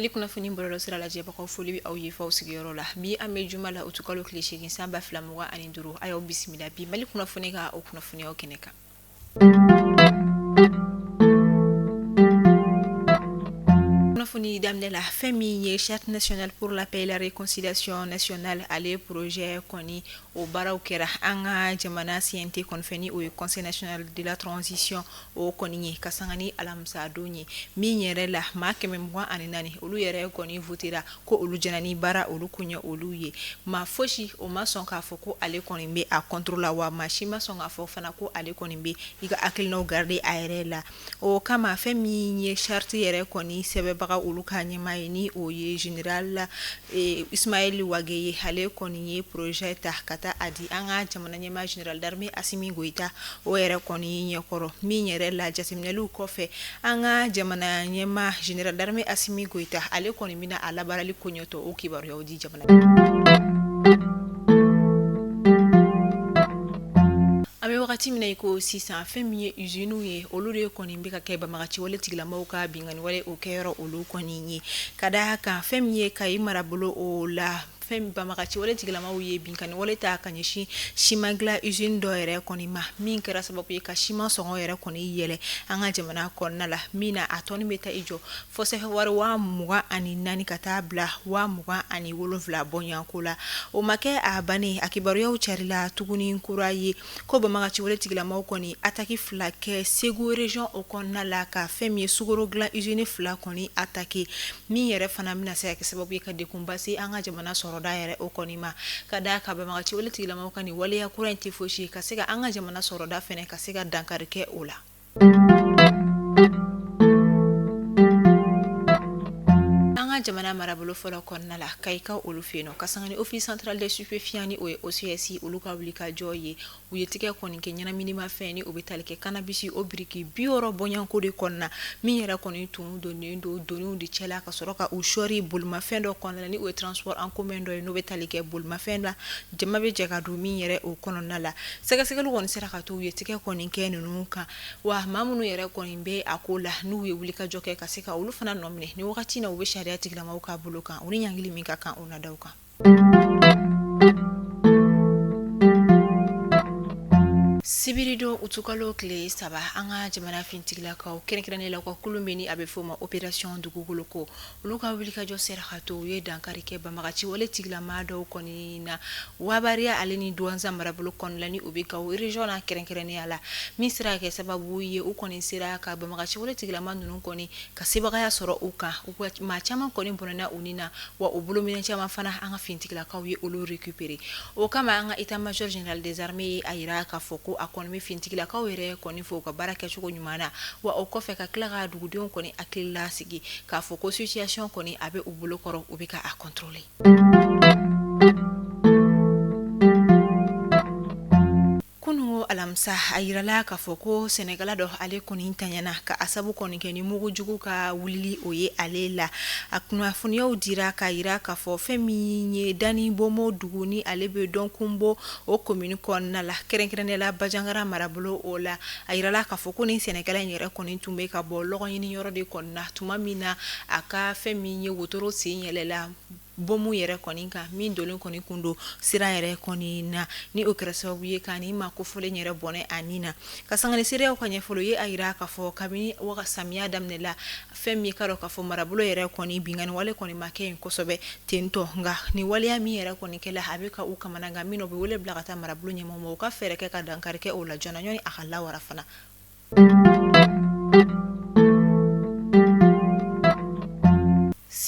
mali kunnafoni bɔlɔlɔ sira lajɛbagaw foli bɛ aw ye faw sigiyɔrɔ la bi an bɛ juma la utukalo tile 8 san 2025 a y'aw bisimila bi mali kunnafoni ka o kunnafoniyaw kɛnɛ kan. Kunnafoni daminɛ la fɛn min ye charte nationale pour la paix et la réconciliation nationale ale projet kɔni o baaraw kɛra an ka jamana CNT kɔnfɛni o ye conseil national de la transition o kɔni ye ka sanga ni alamisa don ye min yɛrɛ la maa 124 olu yɛrɛ kɔni votera ko olu jɛnani baara olu kuɲɛ olu ye maa fosi o ma sɔn k'a fɔ ko ale kɔni bɛ a contrôle la wa maa si ma sɔn k'a fɔ fana ko ale kɔni bɛ i ka hakilinaw garder a yɛrɛ la o kama fɛn min ye charte yɛrɛ kɔni sɛbɛbaga olu ka ɲɛma ye ni o ye général Ismaël Wage ye ale kɔni ye projet ta ka taa a di an ka jamana ɲɛma général d'armée Assimi Goïta o yɛrɛ kɔni ɲɛkɔrɔ min yɛrɛ la jateminɛliw kɔfɛ an ka jamana ɲɛma général d'armée Assimi Goïta ale kɔni bɛna a labarali koɲɛtɔ o kibaruyaw di jamana wagati min na iko sisan fɛn min ye usine ye olu de kɔni bɛ ka kɛ bamagaci wale tigilamɔgɔw ka bingani wale o kɛyɔrɔ olu kɔni ye ka da kan fɛn min ye Kayi marabolo o la fɛn bamagaci wale tigilamɔgɔw ye bingani wale ta ka ɲɛsin siman dilan usine dɔ yɛrɛ kɔni ma min kɛra sababu ye ka siman sɔngɔ yɛrɛ kɔni yɛlɛ an ka jamana kɔnɔna la min na a tɔni bɛ taa i jɔ fo sɛfɛ wari 24 ka taa bila 27 bɔɲanko la o ma kɛ a bannen a kibaruyaw carila tuguni kura ye ko bamagaci wale tigilamɔgɔw kɔni attaque 2 kɛ Segu région o kɔnɔna la ka fɛn min ye sukaro dilan usine 2 kɔni attaque min yɛrɛ fana bɛna se ka kɛ sababu ye ka dekunba se an ka jamana sɔrɔda yɛrɛ o kɔni ma ka da ka bamagaci wale tigilamɔgɔw ka ni waleya kura in tɛ fosi ka se ka an ka jamana sɔrɔda fɛnɛ ka se ka dankari kɛ o la. jamana marabolo fɔlɔ kɔnɔna la Kayika olu fɛ yen ka sanga ni office central des stupéfiants ni o ye OCS olu ka wuli ka jɔ ye u ye tigɛ kɔni kɛ ɲɛnaminima fɛn ni o bɛ tali kɛ cannabis o biriki 60 bɔɲanko de kɔnɔna min yɛrɛ kɔni tun donnen don doniw de cɛla ka sɔrɔ ka u sɔri bolimafɛn dɔ kɔnɔna ni o ye transport en commun dɔ ye n'o bɛ tali kɛ bolimafɛn la jama bɛ jɛ ka don min yɛrɛ o kɔnɔna la sɛgɛsɛgɛli kɔni sera ka to u ye tigɛ kɔni kɛ ninnu kan wa maa minnu yɛrɛ kɔni bɛ a ko la n'u ye wuli ka jɔ kɛ ka se ka olu fana nɔ minɛ ni wagati na u bɛ sariya tigilamaw ka bolo kan o ni ɲangili min ka kan o nadaw kan. Sibirido utukalo tile 3 an ka jamana fintigilakaw kɛrɛnkɛrɛnnen la ka kulun bɛ ni a bɛ fɔ ma opération dugukolo ko olu ka wuli ka jɔ sera ka to u ye dankari kɛ bamagaci wale tigilama dɔw kɔni na wabariya ale ni Douentza marabolo kɔnɔna ni u bɛ ka région na kɛrɛnkɛrɛnnenya la min sera ka kɛ sababu ye u kɔni sera ka bamagaci wale tigilama ninnu kɔni ka sebagaya sɔrɔ u kan maa caman kɔni bɔnna u ni na wa u bolo minɛ caman fana an ka fintigilakaw ye olu récupérer o kama an ka état major général des armées ye a yira k'a fɔ ko a kɔni bɛ fintigilakaw yɛrɛ kɔni fɔ u ka baara kɛcogo ɲuman na wa o kɔfɛ ka tila ka dugudenw kɔni hakili la sigi k'a fɔ ko situation kɔni a bɛ u bolo kɔrɔ u bɛ ka a contrôler. Alamisa a yirala k'a fɔ ko Sɛnɛgala dɔ ale kɔni tanyana ka asabu kɔni kɛ ni mugu jugu ka wulili o ye ale la a kunnafoniyaw dira ka yira k'a fɔ fɛn min ye Dani Bomo dugu ni ale bɛ dɔn kunbo o commune kɔnɔna la kɛrɛnkɛrɛnnenya la Bajangara marabolo o la a yirala k'a fɔ ko ni Sɛnɛgala in yɛrɛ kɔni tun bɛ ka bɔ lɔgɔɲini yɔrɔ de kɔnɔna tuma min na a ka fɛn min ye wotoro sen yɛlɛla bomu yɛrɛ kɔni kan min dolen kɔni kun don sira yɛrɛ kɔni na ni o kɛra sababu ye ka ni ma ko fɔlen yɛrɛ bɔnɛ a ni na ka sanga ni seereyaw ka ɲɛfɔli ye a yira k'a fɔ kabini waga samiya daminɛ la fɛn min ka dɔ k'a fɔ marabolo yɛrɛ kɔni bingani wale kɔni ma kɛ yen kosɛbɛ tentɔ nka ni waleya min yɛrɛ kɔni kɛla a bɛ ka u kamana gan min o bɛ wele bila ka taa marabolo ɲɛmɔgɔ ma u ka fɛɛrɛ kɛ ka dankari kɛ o la joona ɲɔni a ka lawara fana.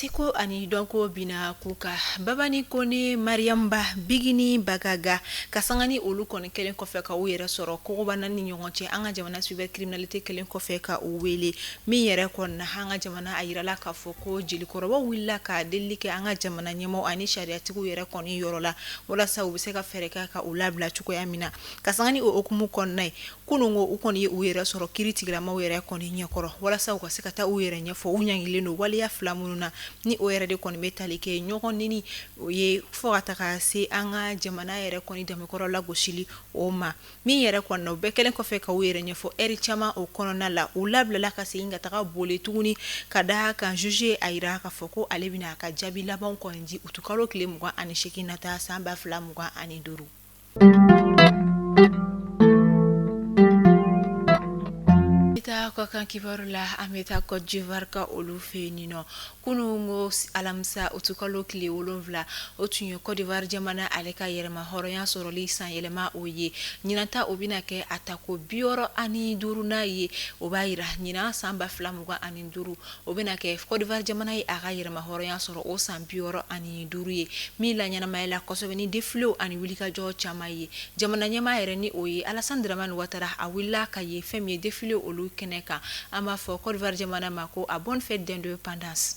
Siko ani dɔnko bina kuka babani kone Mariamba Bigini Bagaga ka sanga ni olu kɔni kelen kɔfɛ ka u yɛrɛ sɔrɔ kogobana ni ɲɔgɔn cɛ an ka jamana cybercriminalité kelen kɔfɛ ka u wele min yɛrɛ kɔnɔna an ka jamana a yirala k'a fɔ ko jelikɔrɔbaw wulila ka delili kɛ an ka jamana ɲɛmɔgɔ ani sariyatigiw yɛrɛ kɔni yɔrɔ la walasa u bɛ se ka fɛɛrɛ kɛ ka u labila cogoya min na ka sanga ni o okumu kɔnɔna ye kunungo u kɔni ye u yɛrɛ sɔrɔ kiri tigilamaw yɛrɛ kɔni ɲɛkɔrɔ walasa u ka se ka taa u yɛrɛ ɲɛfɔ u ɲangilen don waleya fila minnu na ni o yɛrɛ de kɔni bɛ tali kɛ ɲɔgɔn nini o ye fo ka taga se an ka jamana yɛrɛ kɔni damekɔrɔ lagosili o ma min yɛrɛ kɔni na o bɛɛ kɛlen kɔfɛ ka o yɛrɛ ɲɛfɔ eri caman o kɔnɔna la o labilala ka segin ka taga boli tuguni ka da kan juge a yira k'a fɔ ko ale bɛna a ka jaabi labanw kɔni di utu kalo tile 28 nata san 2025. Ka kan kibaru la an bɛ taa Côte d'Ivoire ka olu fɛ yen nɔ kunun ko alamisa utukalo tile 7 o tun ye Côte d'Ivoire jamana ale ka yɛrɛma hɔrɔnya sɔrɔli san yɛlɛma o ye ɲinanta o bɛna kɛ a tako 65 n'a ye o b'a yira ɲinan san 2025 o bɛna kɛ Côte d'Ivoire jamana ye a ka yɛrɛma hɔrɔnya sɔrɔ o san 65 ye min la ɲɛnamaya la kosɛbɛ ni défilé ani wulikajɔ caman ye jamana ɲɛmaa yɛrɛ ni o ye Alassane Dramane Ouattara a wulila ka ye fɛn min ye défilé olu kɛnɛ kan an b'a fɔ Côte d'Ivoire jamana ma ko a bonne fête d'indépendance.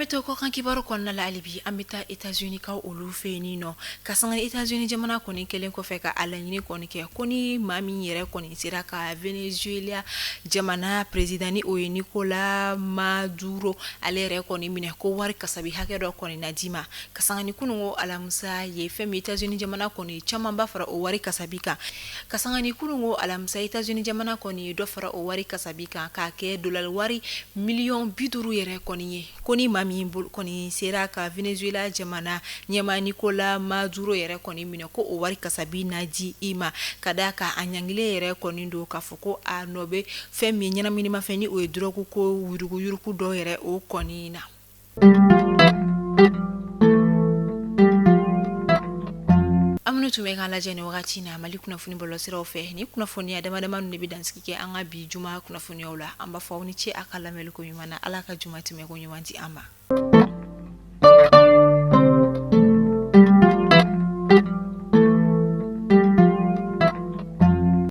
To ko kan kibaru kɔnɔna la alibi an bɛ taa États-Unis ka olu fɛ yen nɔ ka sanga États-Unis jamana kɔni kelen kɔfɛ ka alaɲini kɔni kɛ ko ni maa min yɛrɛ kɔni sera ka Venezuela jamana président ni o ye Nicolas Maduro ale yɛrɛ kɔni minɛ ko wari kasabi hakɛ dɔ kɔni na di ma ka sanga ni kunun ko alamisa ye fɛn min États-Unis jamana kɔni caman ba fara o wari kasabi kan ka sanga ni kunun ko alamisa États-Unis jamana kɔni dɔ fara o wari kasabi kan k'a kɛ dollar wari miliyɔn 50 yɛrɛ kɔni ye ko ni maa min kɔni sera ka Venezuela jamana ɲɛma Nicolas Maduro yɛrɛ kɔni minɛ ko o wari kasabi na di i ma ka da ka a ɲangile yɛrɛ kɔni do k'a fɔ ko a nɔ bɛ fɛn min ɲɛnaminima fɛn ni o ye drogue ko yurugu dɔ yɛrɛ o kɔni na. Aminu tun bɛ k'an lajɛ ni wagati na Mali kunnafoni bɔlɔsiraw fɛ ni kunnafoniya dama de bɛ dansigi kɛ an ka bi juma kunnafoniyaw la an b'a fɔ aw ni ce a ka lamɛnliko ɲuman na Ala ka juma tɛmɛ ko ɲuman di an ma.